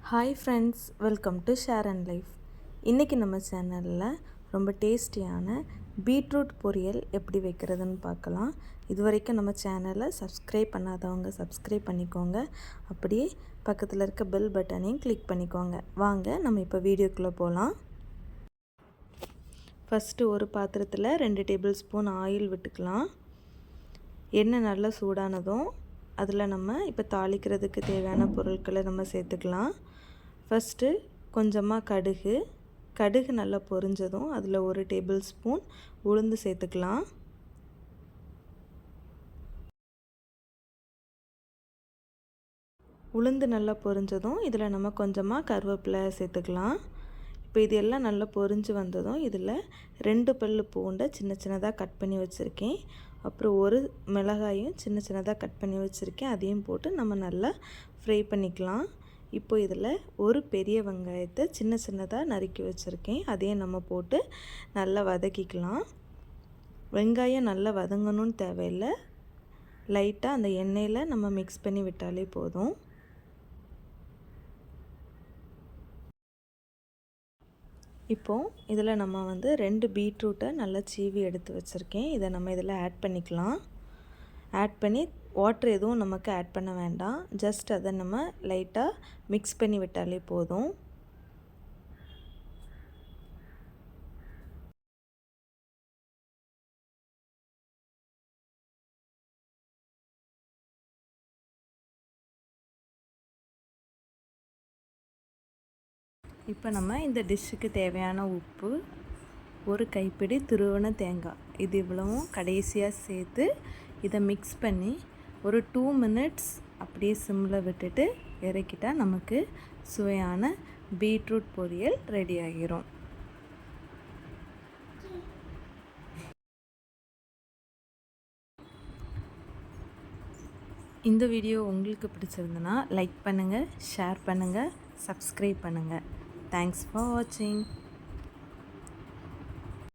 Hi friends, welcome to share and life. இன்றைக்கி நம்ம சேனலில் ரொம்ப டேஸ்டியான பீட்ரூட் பொரியல் எப்படி வைக்கிறதுன்னு பார்க்கலாம். இது வரைக்கும் நம்ம சேனலை சப்ஸ்கிரைப் பண்ணாதவங்க சப்ஸ்கிரைப் பண்ணிக்கோங்க. அப்படியே பக்கத்தில் இருக்க பெல் பட்டனையும் கிளிக் பண்ணிக்கோங்க. வாங்க நம்ம இப்போ வீடியோக்குள்ளே போகலாம். ஃபஸ்ட்டு ஒரு பாத்திரத்தில் 2 டேபிள் ஸ்பூன் ஆயில் விட்டுக்கலாம். எண்ணெய் நல்லா சூடானதும் அதில் நம்ம இப்போ தாளிக்கிறதுக்கு தேவையான பொருட்களை நம்ம சேர்த்துக்கலாம். ஃபஸ்ட்டு கொஞ்சமாக கடுகு நல்லா பொரிஞ்சதும் அதில் 1 டேபிள் ஸ்பூன் உளுந்து சேர்த்துக்கலாம். உளுந்து நல்லா பொரிஞ்சதும் இதில் நம்ம கொஞ்சமாக கருவேப்பிலை சேர்த்துக்கலாம். இப்போ இது எல்லாம் நல்லா பொரிஞ்சு வந்ததும் இதில் 2 பல்லு பூண்டை சின்ன சின்னதாக கட் பண்ணி வச்சுருக்கேன். அப்புறம் 1 மிளகாயும் சின்ன சின்னதாக கட் பண்ணி வச்சுருக்கேன். அதையும் போட்டு நம்ம நல்லா ஃப்ரை பண்ணிக்கலாம். இப்போ இதில் 1 பெரிய வெங்காயத்தை சின்ன சின்னதாக நறுக்கி வச்சுருக்கேன். அதையும் நம்ம போட்டு நல்லா வதக்கிக்கலாம். வெங்காயம் நல்லா வதங்கணும்னு தேவையில்லை, லைட்டாக அந்த எண்ணெயில் நம்ம மிக்ஸ் பண்ணி விட்டாலே போதும். இப்போது இதில் நம்ம 2 பீட்ரூட்டை நல்லா சீவி எடுத்து வச்சுருக்கேன். இதை நம்ம இதில் ஆட் பண்ணிக்கலாம். ஆட் பண்ணி வாட்டர் எதுவும் நமக்கு ஆட் பண்ண வேண்டாம். ஜஸ்ட் அதை நம்ம லைட்டாக மிக்ஸ் பண்ணி விட்டாலே போதும். இப்போ நம்ம இந்த டிஷ்ஷுக்கு தேவையான உப்பு, 1 கைப்பிடி துருவன தேங்காய், இது இவ்வளவும் கடைசியாக சேர்த்து இதை மிக்ஸ் பண்ணி ஒரு 2 மினிட்ஸ் அப்படியே சிம்மில் விட்டுட்டு இறக்கிட்டால் நமக்கு சுவையான பீட்ரூட் பொரியல் ரெடி ஆகிரும். இந்த வீடியோ உங்களுக்கு பிடிச்சிருந்தனா லைக் பண்ணுங்கள், ஷேர் பண்ணுங்கள், சப்ஸ்கிரைப் பண்ணுங்கள். Thanks for watching.